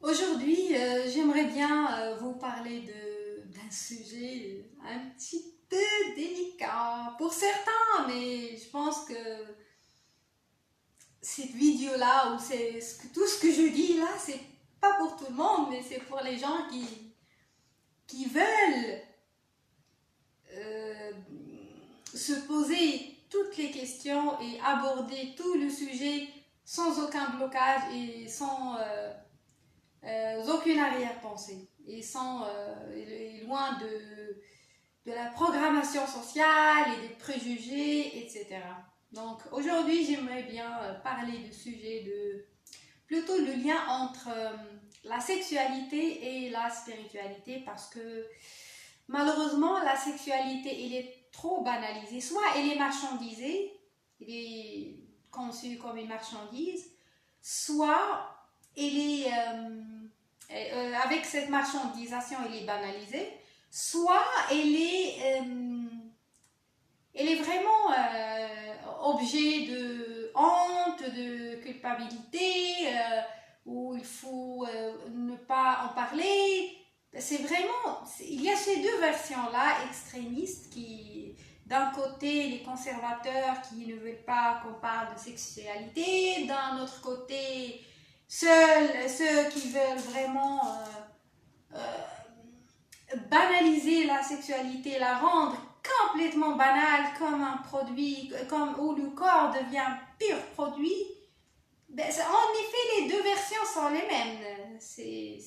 Aujourd'hui, j'aimerais bien vous parler d'un sujet un petit peu délicat pour certains, mais je pense que cette vidéo-là, ou tout ce que je dis là, c'est pas pour tout le monde, mais c'est pour les gens qui veulent euh, se poser toutes les questions et aborder tout le sujet sans aucun blocage et sans aucune arrière-pensée et loin de la programmation sociale et des préjugés, etc. Donc aujourd'hui, j'aimerais bien parler du sujet de plutôt le lien entre la sexualité et la spiritualité parce que malheureusement, la sexualité, elle est trop banalisée. Soit elle est marchandisée, elle est conçue comme une marchandise, soit elle est avec cette marchandisation, elle est banalisée, soit elle est vraiment objet de honte, de culpabilité, où il faut ne pas en parler. C'est vraiment, il y a ces deux versions-là extrémistes qui, d'un côté, les conservateurs qui ne veulent pas qu'on parle de sexualité, d'un autre côté, ceux qui veulent vraiment banaliser la sexualité, la rendre complètement banale comme un produit, comme où le corps devient pur produit. Ben, en effet, les deux versions sont les mêmes. C'est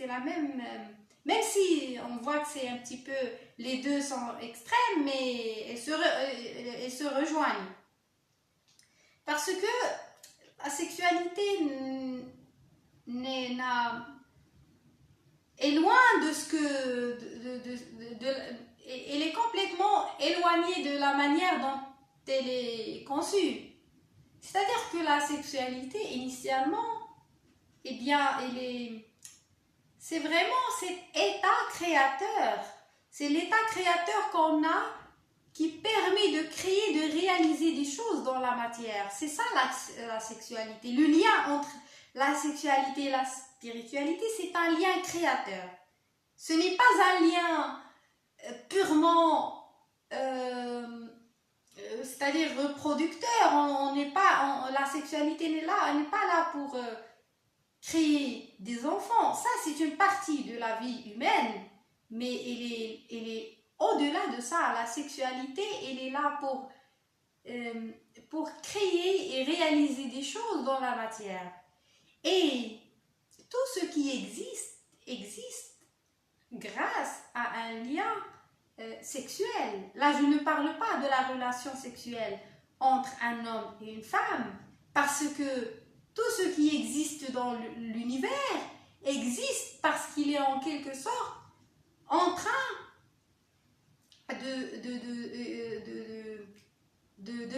la même. Même si on voit que c'est un petit peu. Les deux sont extrêmes, mais elles se rejoignent. Parce que la sexualité est loin de ce que. Elle est complètement éloignée de la manière dont elle est conçue. C'est-à-dire que la sexualité, initialement, eh bien, c'est vraiment cet état créateur. C'est l'état créateur qu'on a qui permet de créer, de réaliser des choses dans la matière. C'est ça la sexualité. Le lien entre la sexualité et la spiritualité, c'est un lien créateur. Ce n'est pas un lien purement c'est-à-dire reproducteur. On n'est pas, la sexualité n'est là, elle n'est pas là pour créer des enfants. Ça, c'est une partie de la vie humaine, mais elle est au-delà de ça. La sexualité, elle est là pour créer et réaliser des choses dans la matière. Et tout ce qui existe grâce à un lien sexuelle. Là, je ne parle pas de la relation sexuelle entre un homme et une femme, parce que tout ce qui existe dans l'univers existe parce qu'il est en quelque sorte en train de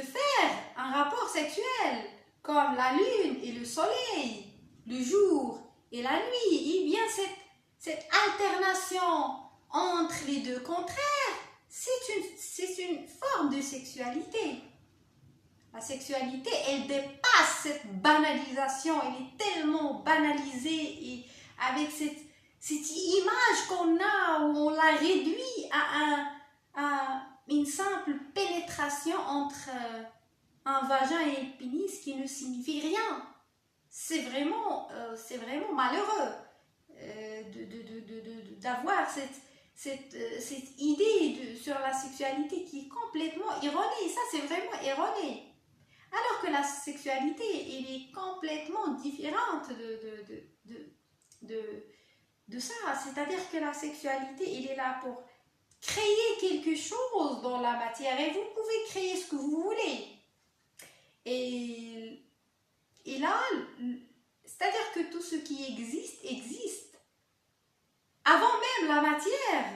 faire un rapport sexuel, comme la lune et le soleil, le jour et la nuit. Et bien cette alternation entre les deux contraires, c'est une forme de sexualité. La sexualité, elle dépasse cette banalisation, elle est tellement banalisée et avec cette image qu'on a où on la réduit à une simple pénétration entre un vagin et un pénis qui ne signifie rien. C'est vraiment malheureux d'avoir cette idée sur la sexualité qui est complètement erronée. Ça, c'est vraiment erroné. Alors que la sexualité, elle est complètement différente de ça. C'est-à-dire que la sexualité, elle est là pour créer quelque chose dans la matière et vous pouvez créer ce que vous voulez. Et là, c'est-à-dire que tout ce qui existe. Avant même la matière,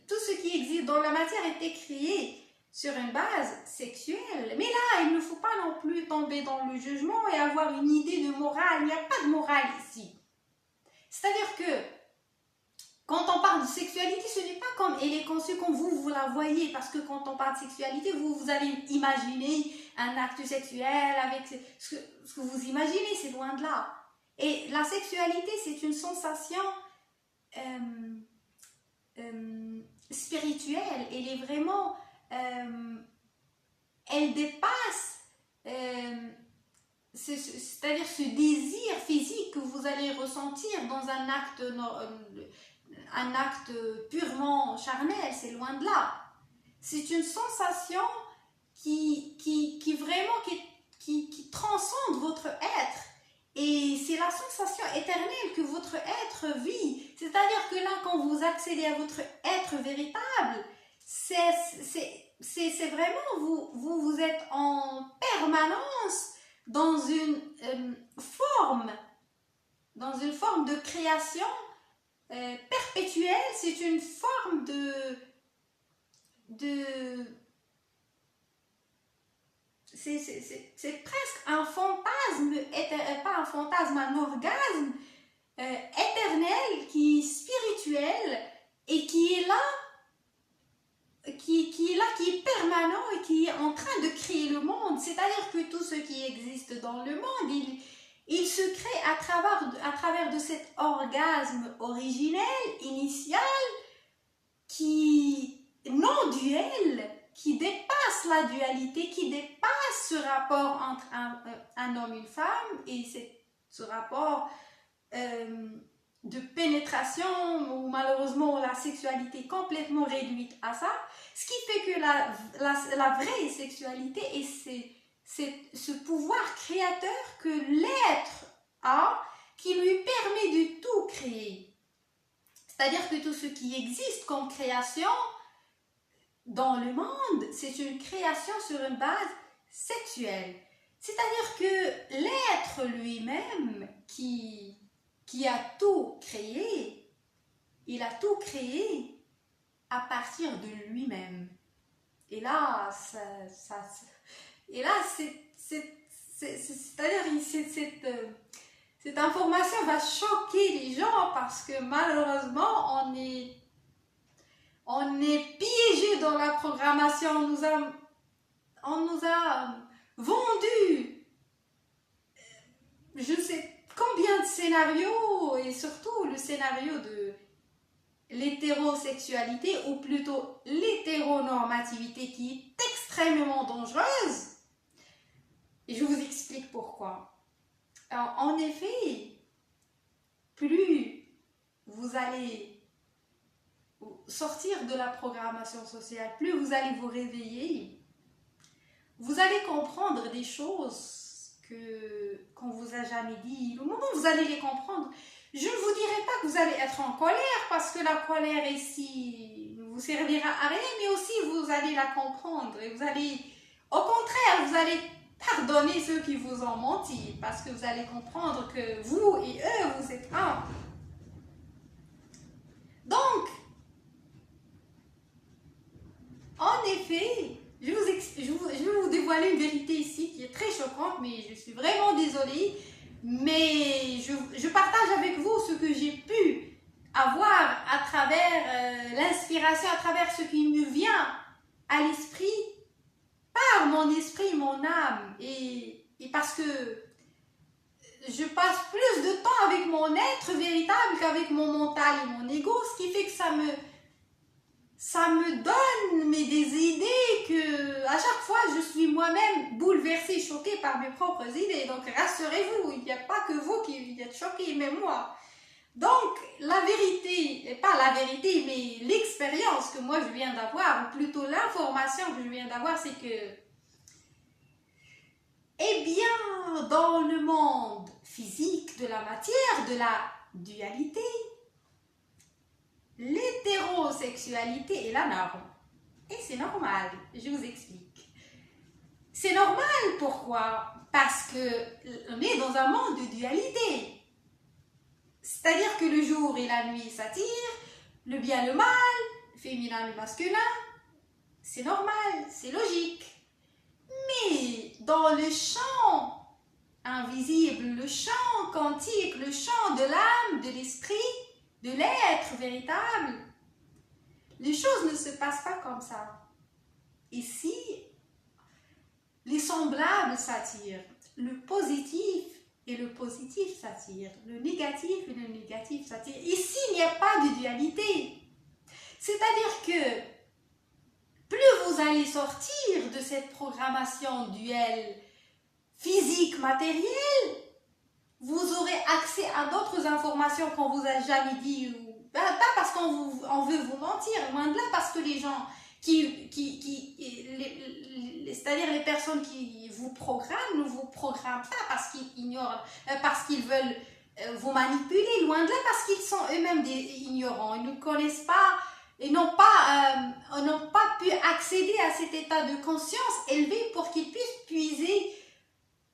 tout ce qui existe dans la matière était créé sur une base sexuelle. Mais là, il ne faut pas non plus tomber dans le jugement et avoir une idée de morale. Il n'y a pas de morale ici. C'est-à-dire que quand on parle de sexualité, ce n'est pas comme elle est conçue comme vous la voyez. Parce que quand on parle de sexualité, vous allez imaginer un acte sexuel avec ce que vous imaginez, c'est loin de là. Et la sexualité, c'est une sensation spirituelle. Elle est vraiment, elle dépasse, c'est-à-dire ce désir physique que vous allez ressentir dans un acte purement charnel, c'est loin de là. C'est une sensation qui vraiment qui transcende votre être. Et c'est la sensation éternelle que votre être vit. C'est-à-dire que là, quand vous accédez à votre être véritable, c'est vraiment, vous êtes en permanence dans une forme de création perpétuelle. C'est une forme c'est presque un fantasme, pas un fantasme, un orgasme éternel qui est spirituel et qui est là, qui est permanent et qui est en train de créer le monde. C'est-à-dire que tout ce qui existe dans le monde, il se crée à travers de cet orgasme originel, initial, qui non duel, qui dépasse la dualité, qui dépasse ce rapport entre un homme et une femme, et ce rapport de pénétration où malheureusement la sexualité est complètement réduite à ça, ce qui fait que la vraie sexualité c'est ce pouvoir créateur que l'être a, qui lui permet de tout créer. C'est-à-dire que tout ce qui existe comme création dans le monde, c'est une création sur une base sexuelle. C'est-à-dire que l'être lui-même qui a tout créé, il a tout créé à partir de lui-même. Et là, c'est-à-dire cette information va choquer les gens parce que malheureusement, on est piégé dans la programmation. On nous a vendu je ne sais combien de scénarios, et surtout le scénario de l'hétérosexualité, ou plutôt l'hétéronormativité, qui est extrêmement dangereuse. Et je vous explique pourquoi. Alors, en effet, plus vous allez sortir de la programmation sociale, plus vous allez vous réveiller, vous allez comprendre des choses qu'on vous a jamais dit. Au moment où vous allez les comprendre, je ne vous dirai pas que vous allez être en colère, parce que la colère ici ne vous servira à rien, mais aussi vous allez la comprendre, et vous allez, au contraire, vous allez pardonner ceux qui vous ont menti, parce que vous allez comprendre que vous et eux, vous êtes un. Donc, en effet, je vais vous dévoiler une vérité ici qui est très choquante, mais je suis vraiment désolée. Mais je partage avec vous ce que j'ai pu avoir à travers l'inspiration, à travers ce qui me vient à l'esprit, par mon esprit, mon âme. Et parce que je passe plus de temps avec mon être véritable qu'avec mon mental et mon ego, ce qui fait que ça me donne des idées que à chaque fois je suis moi-même bouleversée, choquée par mes propres idées. Donc rassurez-vous, il n'y a pas que vous qui êtes choqués, mais moi. Donc la vérité, et pas la vérité, mais l'expérience que moi je viens d'avoir, ou plutôt l'information que je viens d'avoir, c'est que, eh bien, dans le monde physique de la matière, de la dualité, l'hétérosexualité est la norme. Et c'est normal, je vous explique. C'est normal, pourquoi? Parce qu'on est dans un monde de dualité. C'est-à-dire que le jour et la nuit s'attirent, le bien, le mal, le féminin, le masculin. C'est normal, c'est logique. Mais dans le champ invisible, le champ quantique, le champ de l'âme, de l'esprit, de l'être véritable, les choses ne se passent pas comme ça. Ici, les semblables s'attirent. Le positif et le positif s'attire, le négatif et le négatif s'attirent. Ici, il n'y a pas de dualité. C'est-à-dire que plus vous allez sortir de cette programmation duelle physique, matérielle, vous aurez accès à d'autres informations qu'on vous a jamais dit, pas parce qu'on veut vous mentir, loin de là, parce que les gens c'est-à-dire les personnes qui vous programment ne vous programment pas parce qu'ils ignorent, parce qu'ils veulent vous manipuler, loin de là, parce qu'ils sont eux-mêmes des ignorants, ils ne connaissent pas, ils n'ont pas pu accéder à cet état de conscience élevé pour qu'ils puissent puiser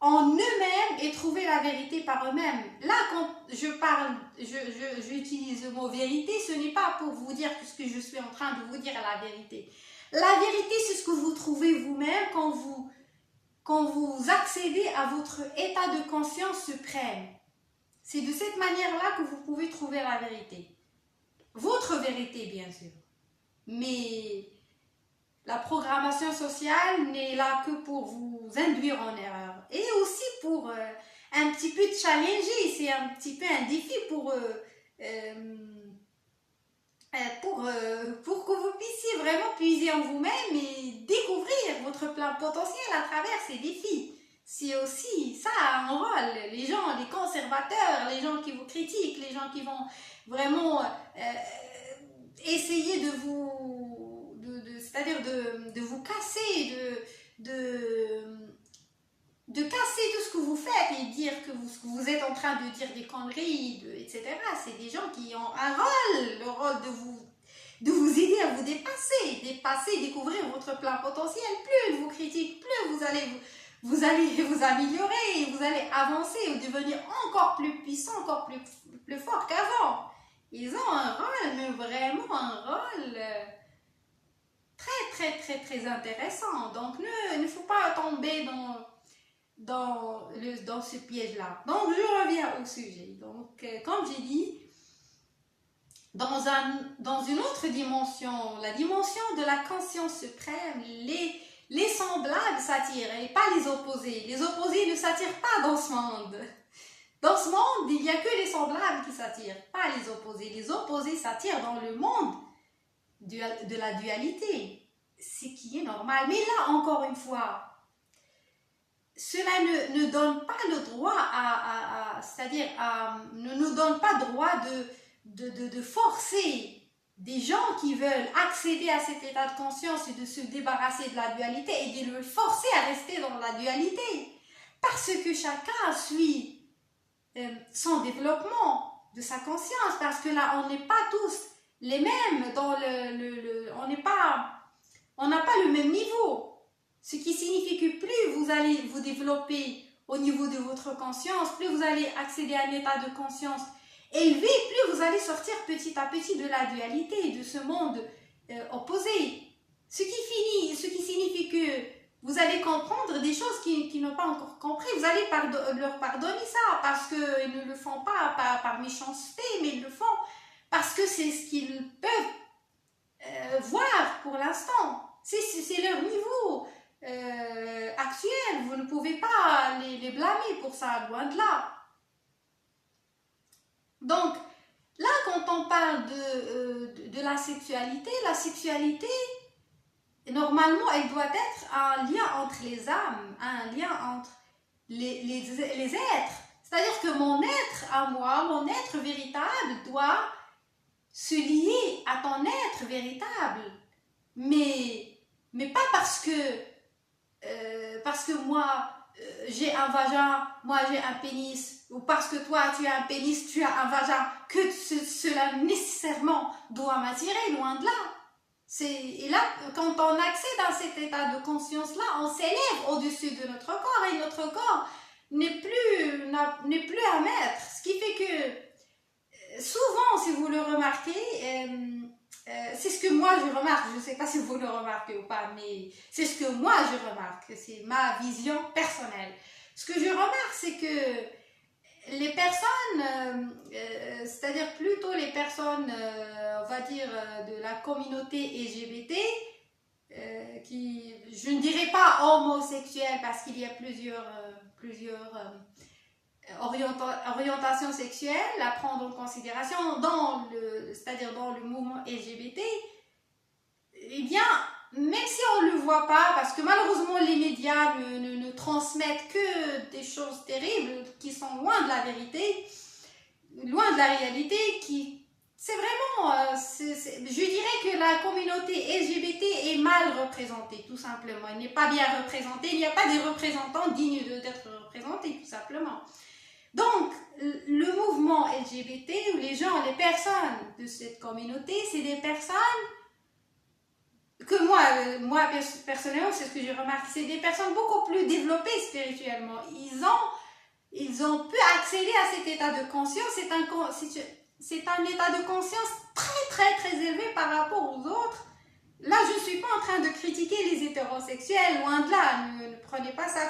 en eux-mêmes et trouver la vérité par eux-mêmes. Là, quand je parle, j'utilise le mot vérité, ce n'est pas pour vous dire que ce que je suis en train de vous dire est la vérité. La vérité, c'est ce que vous trouvez vous-même quand vous accédez à votre état de conscience suprême. C'est de cette manière-là que vous pouvez trouver la vérité. Votre vérité, bien sûr. Mais la programmation sociale n'est là que pour vous induire en erreur. Et aussi pour un petit peu challenger. C'est un petit peu un défi pour que vous puissiez vraiment puiser en vous-même et découvrir votre plein potentiel à travers ces défis. C'est aussi ça un rôle. Les gens, les conservateurs, les gens qui vous critiquent, les gens qui vont vraiment essayer de vous, c'est-à-dire de vous casser, de casser tout ce que vous faites et dire que vous êtes en train de dire des conneries, etc. C'est des gens qui ont un rôle, le rôle de vous aider à vous dépasser, découvrir votre plein potentiel. Plus ils vous critiquent, plus vous allez vous améliorer, vous allez avancer ou devenir encore plus puissant, encore plus fort qu'avant. Ils ont un rôle, mais vraiment un rôle très intéressant. Donc, il ne faut pas tomber dans ce piège-là. Donc, je reviens au sujet. Donc, comme j'ai dit, dans une autre dimension, la dimension de la conscience suprême, les semblables s'attirent et pas les opposés. Les opposés ne s'attirent pas dans ce monde. Dans ce monde, il n'y a que les semblables qui s'attirent, pas les opposés. Les opposés s'attirent dans le monde de la dualité, ce qui est normal. Mais là, encore une fois, cela ne donne pas le droit c'est-à-dire ne nous donne pas droit de forcer des gens qui veulent accéder à cet état de conscience et de se débarrasser de la dualité et de le forcer à rester dans la dualité. Parce que chacun suit son développement de sa conscience, parce que là, on n'est pas tous les mêmes dans on n'a pas le même niveau. Ce qui signifie que plus vous allez vous développer au niveau de votre conscience, plus vous allez accéder à un état de conscience élevé, plus vous allez sortir petit à petit de la dualité, de ce monde opposé. Ce qui signifie que vous allez comprendre des choses qu'ils n'ont pas encore compris. Vous allez leur pardonner ça, parce qu'ils ne le font pas par méchanceté, mais ils le font parce que c'est ce qu'ils peuvent voir pour l'instant. C'est leur niveau actuel. Vous ne pouvez pas les blâmer pour ça, loin de là. Donc, là, quand on parle de la sexualité, normalement, elle doit être un lien entre les âmes, un lien entre les êtres. C'est-à-dire que mon être à moi, mon être véritable doit se lier à ton être véritable. Mais pas parce que moi, j'ai un vagin, moi j'ai un pénis, ou parce que toi tu as un pénis, tu as un vagin, que cela nécessairement doit m'attirer, loin de là. Et là, quand on accède à cet état de conscience-là, on s'élève au-dessus de notre corps, et notre corps n'est plus à mettre. Ce qui fait que, souvent, si vous le remarquez, c'est ce que moi je remarque, je ne sais pas si vous le remarquez ou pas, mais c'est ce que moi je remarque, c'est ma vision personnelle. Ce que je remarque, c'est que les personnes, c'est-à-dire plutôt les personnes, on va dire, de la communauté LGBT, je ne dirais pas homosexuels parce qu'il y a plusieurs orientation sexuelle à prendre en considération c'est-à-dire dans le mouvement LGBT, eh bien, même si on ne le voit pas, parce que malheureusement les médias ne transmettent que des choses terribles qui sont loin de la vérité, loin de la réalité, c'est vraiment, je dirais que la communauté LGBT est mal représentée, tout simplement. Elle n'est pas bien représentée, il n'y a pas des représentants dignes d'être représentés, tout simplement. Donc, le mouvement LGBT, ou les personnes de cette communauté, c'est des personnes que moi personnellement, c'est ce que j'ai remarqué, c'est des personnes beaucoup plus développées spirituellement. Ils ont pu accéder à cet état de conscience. C'est un état de conscience très très très élevé par rapport aux autres. Là, je ne suis pas en train de critiquer les hétérosexuels, loin de là. Ne prenez pas ça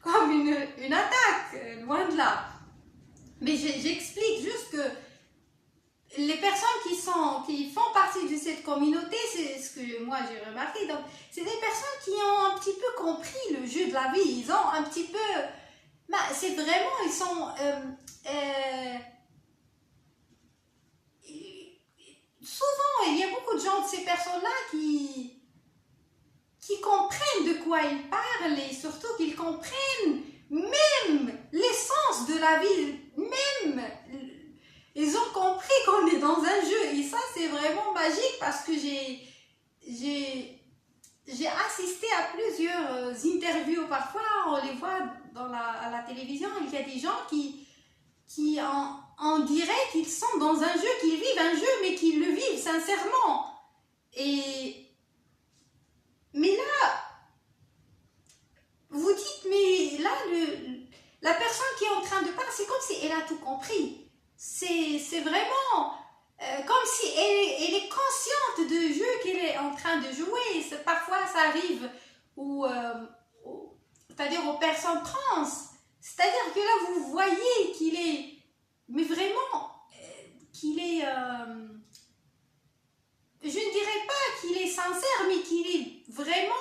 comme une attaque, loin de là. Mais j'explique juste que les personnes qui font partie de cette communauté, c'est ce que moi j'ai remarqué, donc c'est des personnes qui ont un petit peu compris le jeu de la vie. Ils ont un petit peu... c'est vraiment, ils sont... souvent, il y a beaucoup de gens de ces personnes-là qui comprennent de quoi ils parlent et surtout qu'ils comprennent même l'essence de la vie, même ils ont compris qu'on est dans un jeu et ça c'est vraiment magique parce que j'ai assisté à plusieurs interviews, parfois on les voit à la télévision, il y a des gens qui en dirait qu'ils sont dans un jeu, qu'ils vivent un jeu mais qu'ils le vivent sincèrement. Mais là, vous dites, mais là, la personne qui est en train de parler, c'est comme si elle a tout compris. C'est vraiment comme si elle est consciente du jeu qu'elle est en train de jouer. Parfois, ça arrive c'est-à-dire aux personnes trans. C'est-à-dire que là, vous voyez qu'il est, mais vraiment, qu'il est... je ne dirais pas qu'il est sincère, mais qu'il est vraiment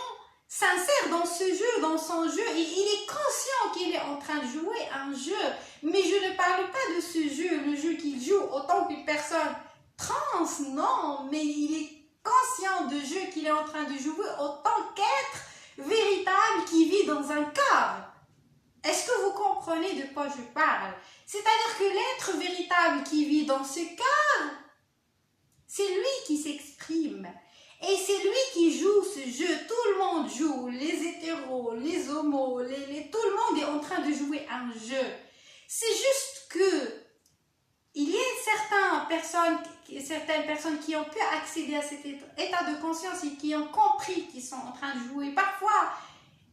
sincère dans ce jeu, dans son jeu, et il est conscient qu'il est en train de jouer un jeu. Mais je ne parle pas de ce jeu, le jeu qu'il joue autant qu'une personne trans, non, mais il est conscient du jeu qu'il est en train de jouer autant qu'être véritable qui vit dans un corps. Est-ce que vous comprenez de quoi je parle? C'est-à-dire que l'être véritable qui vit dans ce corps, c'est lui qui s'exprime. Et c'est lui qui joue ce jeu. Tout le monde joue. Les hétéros, les homos, tout le monde est en train de jouer un jeu. C'est juste que il y a certaines personnes qui ont pu accéder à cet état de conscience et qui ont compris qu'ils sont en train de jouer. Parfois,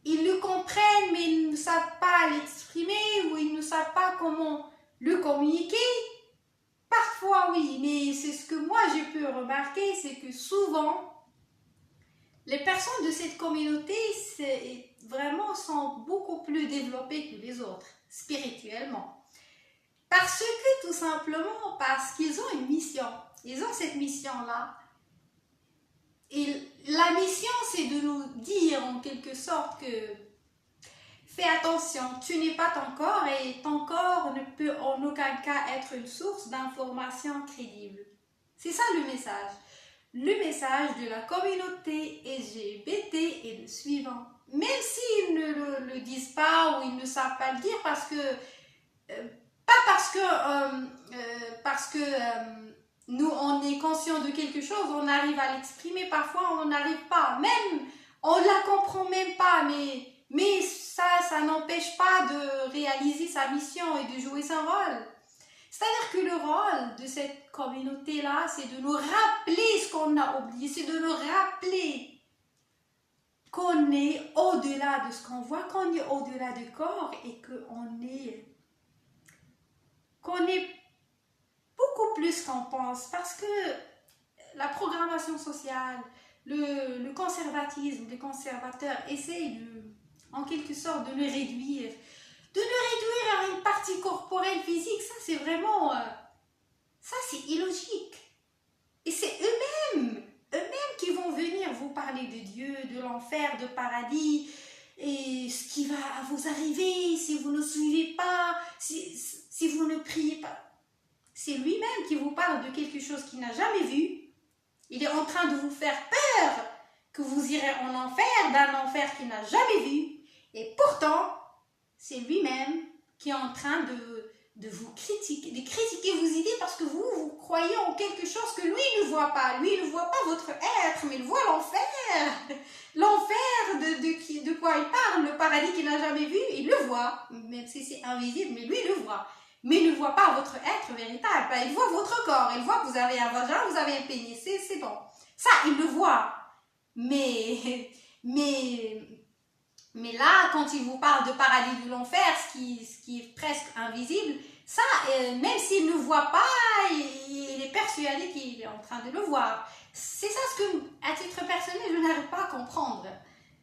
ils le comprennent, mais ils ne savent pas l'exprimer ou ils ne savent pas comment le communiquer. Parfois, oui, mais c'est ce que moi j'ai pu remarquer, c'est que souvent, les personnes de cette communauté vraiment sont beaucoup plus développées que les autres, spirituellement. Parce que, tout simplement, parce qu'ils ont une mission. Ils ont cette mission-là. Et la mission, c'est de nous dire en quelque sorte que fais attention, tu n'es pas ton corps et ton corps ne peut en aucun cas être une source d'information crédible. C'est ça le message. Le message de la communauté LGBT est le suivant. Même s'ils ne le disent pas ou ils ne savent pas le dire parce que nous on est conscient de quelque chose, on arrive à l'exprimer, parfois on n'arrive pas, même on la comprend même pas, mais ça n'empêche pas de réaliser sa mission et de jouer son rôle. C'est-à-dire que le rôle de cette communauté-là, c'est de nous rappeler ce qu'on a oublié, c'est de nous rappeler qu'on est au-delà de ce qu'on voit, qu'on est au-delà du corps et qu'on est beaucoup plus qu'on pense. Parce que la programmation sociale, le conservatisme, les conservateurs essayent en quelque sorte de le réduire. De le réduire à une partie corporelle physique, ça c'est vraiment... ça c'est illogique. Et c'est eux-mêmes qui vont venir vous parler de Dieu, de l'enfer, de paradis, et ce qui va vous vous arrivez, si vous ne suivez pas, si vous ne priez pas. C'est lui-même qui vous parle de quelque chose qu'il n'a jamais vu. Il est en train de vous faire peur que vous irez en enfer, d'un enfer qu'il n'a jamais vu. Et pourtant, c'est lui-même qui est en train de vous critiquer, de critiquer vos idées parce que vous croyez en quelque chose que lui ne voit pas. Lui ne voit pas votre être, mais il voit l'enfer. L'enfer de quoi il parle, le paradis qu'il n'a jamais vu, il le voit. Même si c'est invisible, mais lui il le voit. Mais il ne voit pas votre être véritable. Il voit votre corps. Il voit que vous avez un vagin, vous avez un pénis. C'est bon. Ça, il le voit. Mais là, quand il vous parle de paradis de l'enfer, ce qui est presque invisible, ça, même s'il ne voit pas, il est persuadé qu'il est en train de le voir. C'est ça ce que, à titre personnel, je n'arrive pas à comprendre.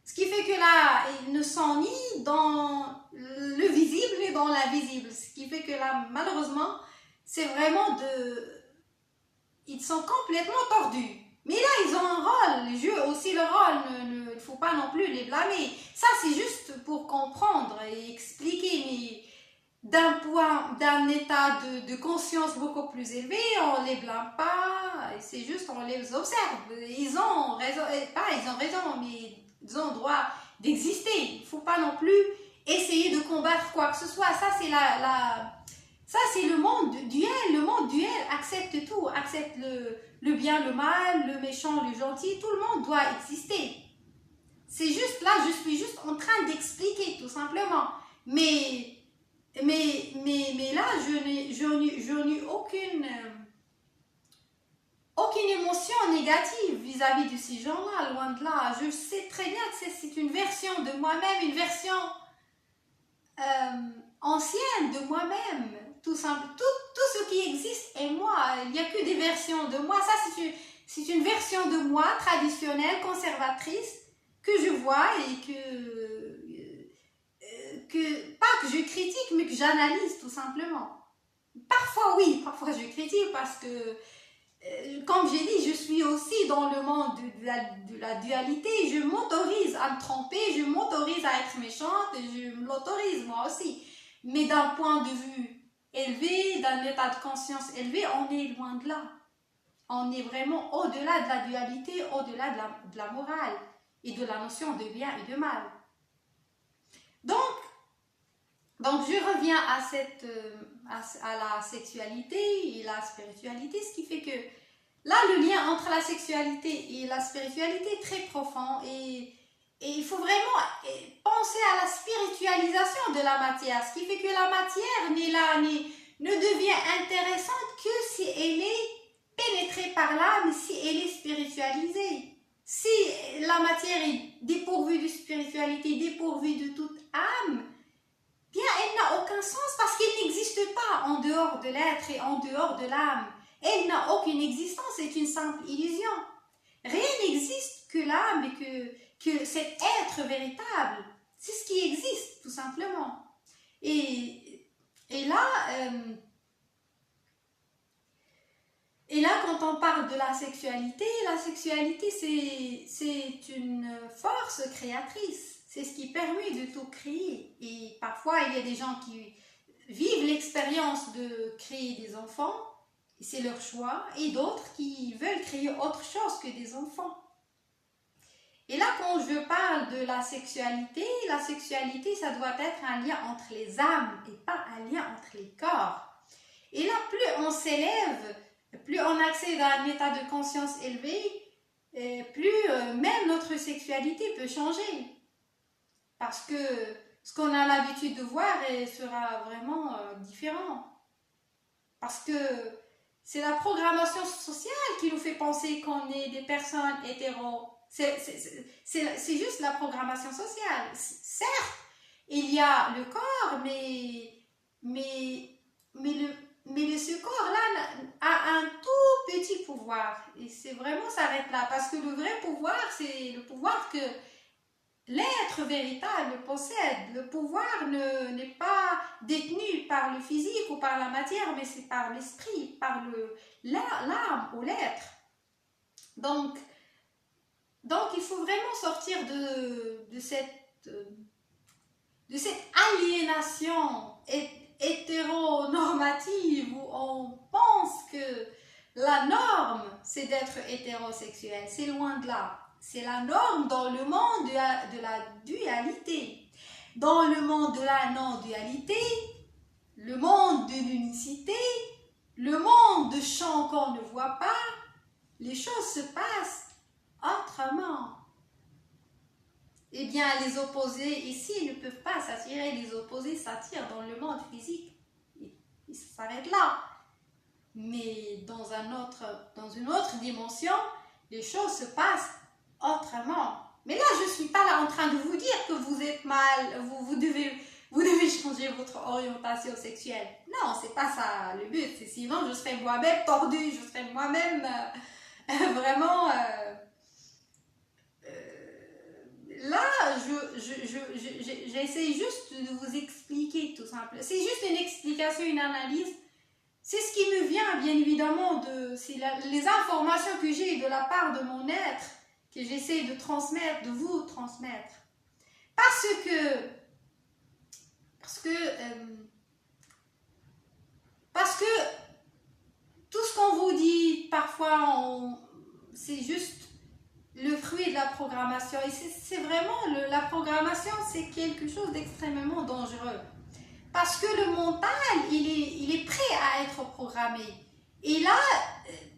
Ce qui fait que là, ils ne sont ni dans le visible ni dans l'invisible. Ce qui fait que là, malheureusement, c'est vraiment ils sont complètement tordus. Mais là, ils ont un rôle. Les jeux aussi le rôle. Il ne faut pas non plus les blâmer. Ça, c'est juste pour comprendre et expliquer. Mais d'un état de conscience beaucoup plus élevé, on ne les blâme pas. C'est juste, on les observe. Ils ont raison, mais ils ont le droit d'exister. Il ne faut pas non plus essayer de combattre quoi que ce soit. Ça, c'est le monde duel. Le monde duel accepte tout. Accepte le bien, le mal, le méchant, le gentil. Tout le monde doit exister. C'est juste là, je suis juste en train d'expliquer tout simplement. Mais là, je n'ai aucune émotion négative vis-à-vis de ces gens-là, loin de là. Je sais très bien que c'est une version de moi-même, une version ancienne de moi-même. Tout ce qui existe est moi. Il n'y a que des versions de moi. Ça, c'est une version de moi traditionnelle, conservatrice, que je vois et pas que je critique, mais que j'analyse tout simplement. Parfois, oui, parfois je critique parce que, comme j'ai dit, je suis aussi dans le monde de la dualité. Je m'autorise à me tromper, je m'autorise à être méchante, je me l'autorise moi aussi. Mais d'un point de vue élevé, d'un état de conscience élevé, on est loin de là. On est vraiment au-delà de la dualité, au-delà de la morale et de la notion de bien et de mal. Donc je reviens à la sexualité et la spiritualité, ce qui fait que là, le lien entre la sexualité et la spiritualité est très profond et il faut vraiment penser à la spiritualisation de la matière, ce qui fait que la matière ne devient intéressante que si elle est pénétrée par l'âme, si elle est spiritualisée. Si la matière est dépourvue de spiritualité, dépourvue de toute âme, bien, elle n'a aucun sens parce qu'elle n'existe pas en dehors de l'être et en dehors de l'âme. Elle n'a aucune existence, c'est une simple illusion. Rien n'existe que l'âme et que cet être véritable. C'est ce qui existe, tout simplement. Et là, quand on parle de la sexualité c'est une force créatrice. C'est ce qui permet de tout créer. Et parfois, il y a des gens qui vivent l'expérience de créer des enfants, c'est leur choix, et d'autres qui veulent créer autre chose que des enfants. Et là, quand je parle de la sexualité, ça doit être un lien entre les âmes et pas un lien entre les corps. Et là, plus on s'élève, plus on accède à un état de conscience élevé, plus même notre sexualité peut changer. Parce que ce qu'on a l'habitude de voir sera vraiment différent. Parce que c'est la programmation sociale qui nous fait penser qu'on est des personnes hétéros. C'est juste la programmation sociale. Certes, il y a le corps, mais ce corps-là a un tout petit pouvoir. Et c'est vraiment s'arrête là. Parce que le vrai pouvoir, c'est le pouvoir que l'être véritable possède. Le pouvoir n'est pas détenu par le physique ou par la matière, mais c'est par l'esprit, par l'âme ou l'être. Donc, il faut vraiment sortir de cette aliénation hétéronormative où on pense que la norme, c'est d'être hétérosexuel. C'est loin de là. C'est la norme dans le monde de la dualité. Dans le monde de la non-dualité, le monde de l'unicité, le monde de champs qu'on ne voit pas, les choses se passent autrement. Eh bien, les opposés ici ne peuvent pas s'attirer. Les opposés s'attirent dans le monde physique. Ils s'arrêtent là. Mais dans une autre dimension, les choses se passent autrement. Mais là, je ne suis pas là en train de vous dire que vous êtes mal, vous devez changer votre orientation sexuelle. Non, c'est pas ça le but. Sinon, je serais moi-même tordue, je serais moi-même vraiment... là, j'essaie juste de vous expliquer tout simplement. C'est juste une explication, une analyse. C'est ce qui me vient, bien évidemment, c'est les informations que j'ai de la part de mon être, que j'essaie de transmettre, de vous transmettre. Parce que tout ce qu'on vous dit, parfois, c'est juste le fruit de la programmation. Et c'est vraiment, la programmation, c'est quelque chose d'extrêmement dangereux. Parce que le mental, il est prêt à être programmé. Et là,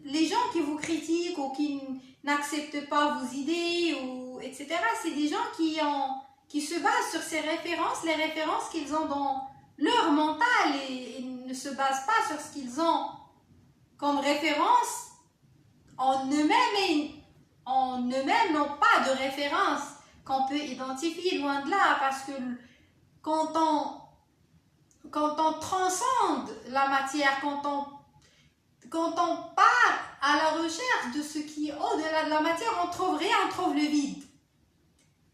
les gens qui vous critiquent ou qui n'acceptent pas vos idées, etc., c'est des gens qui se basent sur ces références, les références qu'ils ont dans leur mental et ne se basent pas sur ce qu'ils ont comme référence en eux-mêmes n'ont pas de référence qu'on peut identifier, loin de là, parce que quand on transcende la matière, quand on part à la recherche de ce qui est au-delà de la matière, on trouve rien, on trouve le vide.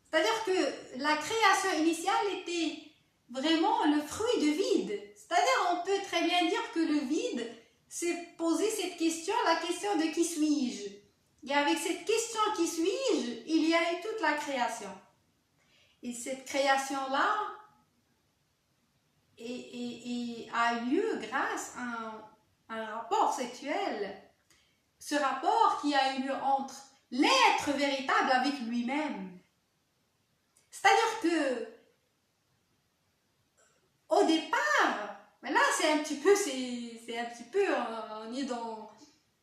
C'est-à-dire que la création initiale était vraiment le fruit de vide. C'est-à-dire on peut très bien dire que le vide, c'est poser cette question, la question de qui suis-je. Et avec cette question qui suis-je, il y a eu toute la création. Et cette création-là a eu lieu grâce à un rapport sexuel. Ce rapport qui a eu lieu entre l'être véritable avec lui-même. C'est-à-dire que au départ, mais là c'est un petit peu, on est dans,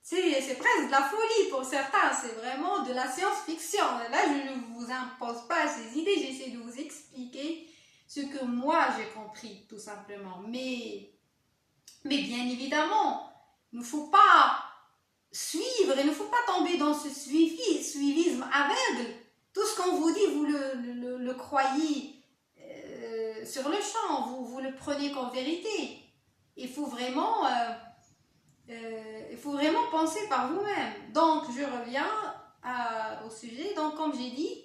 c'est presque de la folie pour certains, c'est vraiment de la science-fiction. Là je ne vous impose pas ces idées, j'essaie de vous expliquer ce que moi j'ai compris tout simplement. Mais bien évidemment, il ne faut pas suivre, il ne faut pas tomber dans ce suivisme aveugle. Tout ce qu'on vous dit, vous le croyez sur le champ, vous le prenez comme vérité. Il faut vraiment penser par vous-même. Donc, je reviens au sujet. Donc, comme j'ai dit,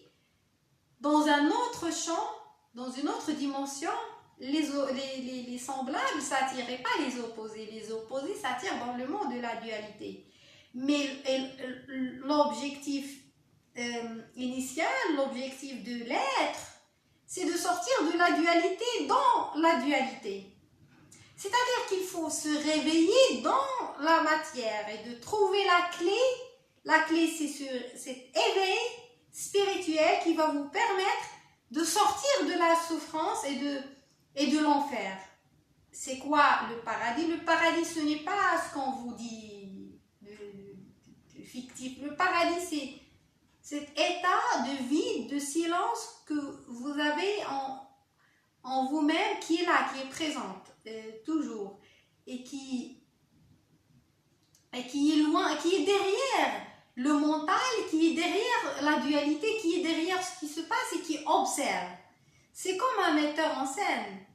dans un autre champ, dans une autre dimension, les semblables s'attirent et pas les opposés. Les opposés s'attirent dans le monde de la dualité. Mais l'objectif initial, l'objectif de l'être, c'est de sortir de la dualité dans la dualité. C'est-à-dire qu'il faut se réveiller dans la matière et de trouver la clé. La clé, c'est cet éveil spirituel qui va vous permettre de sortir de la souffrance et de l'enfer. C'est quoi le paradis? Le paradis, ce n'est pas ce qu'on vous dit de fictif. Le paradis, c'est cet état de vide, de silence que vous avez en vous-même, qui est là, qui est présente toujours, et qui est loin, qui est derrière le mental, qui est derrière la dualité, qui est derrière ce qui se passe et qui observe. C'est comme un metteur en scène,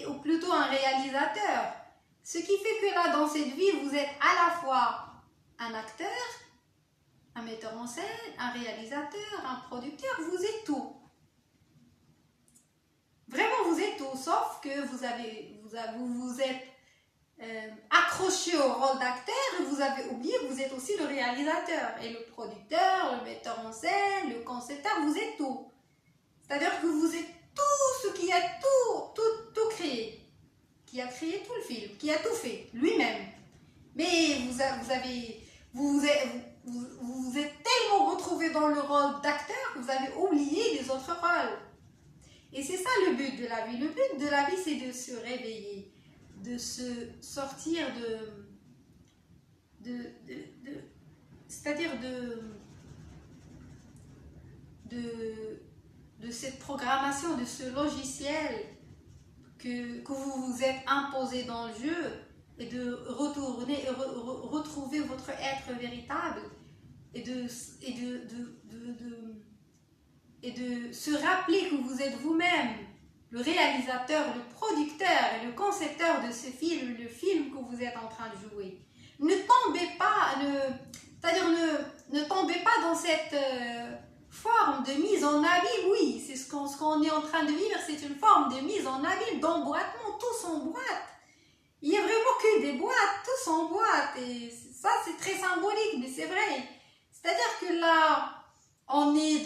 ou plutôt un réalisateur. Ce qui fait que là, dans cette vie, vous êtes à la fois un acteur, un metteur en scène, un réalisateur, un producteur, vous êtes tout. Vraiment, vous êtes tout, sauf que vous êtes accroché au rôle d'acteur et vous avez oublié que vous êtes aussi le réalisateur et le producteur, le metteur en scène, le concepteur, vous êtes tout. C'est-à-dire que vous êtes film, qui a tout fait, lui-même. Mais vous vous êtes tellement retrouvé dans le rôle d'acteur que vous avez oublié les autres rôles. Et c'est ça le but de la vie. Le but de la vie, c'est de se réveiller, de se sortir c'est-à-dire de cette programmation, de ce logiciel que vous vous êtes imposé dans le jeu, et de retourner, retrouver votre être véritable, et de se rappeler que vous êtes vous-même le réalisateur, le producteur et le concepteur de ce film, le film que vous êtes en train de jouer. Ne tombez pas, c'est-à-dire ne tombez pas dans cette forme de mise en abîme. Oui, c'est ce qu'on est en train de vivre, c'est une forme de mise en abîme, d'emboîtement, tout s'emboîte. Il n'y a vraiment que des boîtes, tout s'emboîte, et ça c'est très symbolique, mais c'est vrai. C'est-à-dire que là, on est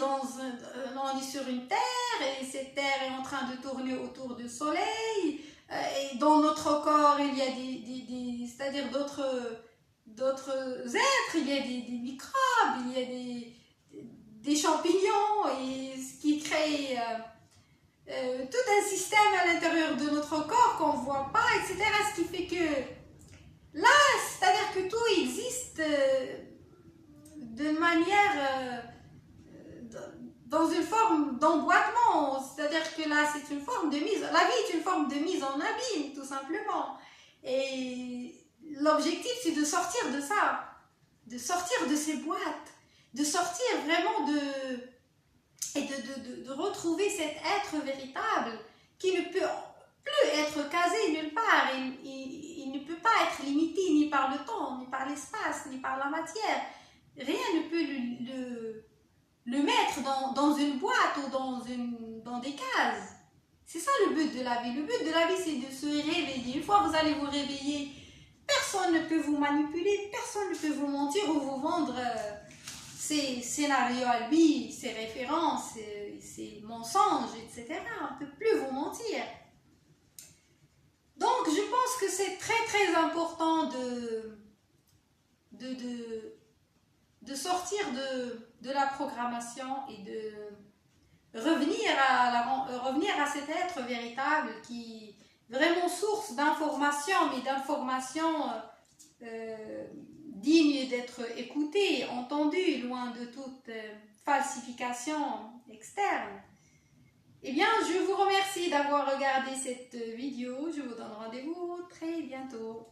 sur une terre, et cette terre est en train de tourner autour du soleil, et dans notre corps il y a c'est-à-dire d'autres êtres, il y a des microbes, il y a des champignons, et ce qui crée tout un système à l'intérieur de notre corps qu'on ne voit pas, etc. Ce qui fait que là, c'est-à-dire que tout existe de manière dans une forme d'emboîtement, c'est-à-dire que là c'est une forme de mise, la vie est une forme de mise en abîme, tout simplement. Et l'objectif c'est de sortir de ça, de sortir de ces boîtes, de sortir vraiment de retrouver cet être véritable qui ne peut plus être casé nulle part, il ne peut pas être limité ni par le temps, ni par l'espace, ni par la matière. Rien ne peut le mettre dans une boîte ou dans des cases. C'est ça le but de la vie. Le but de la vie, c'est de se réveiller. Une fois que vous allez vous réveiller, personne ne peut vous manipuler, personne ne peut vous mentir ou vous vendre ces scénarios à lui, ces références, ces mensonges, etc. On ne peut plus vous mentir. Donc, je pense que c'est très très important de sortir de la programmation et de revenir à cet être véritable qui est vraiment source d'informations, mais d'informations dignes d'être écoutées, entendues, loin de toute falsification externe. Eh bien, je vous remercie d'avoir regardé cette vidéo. Je vous donne rendez-vous très bientôt.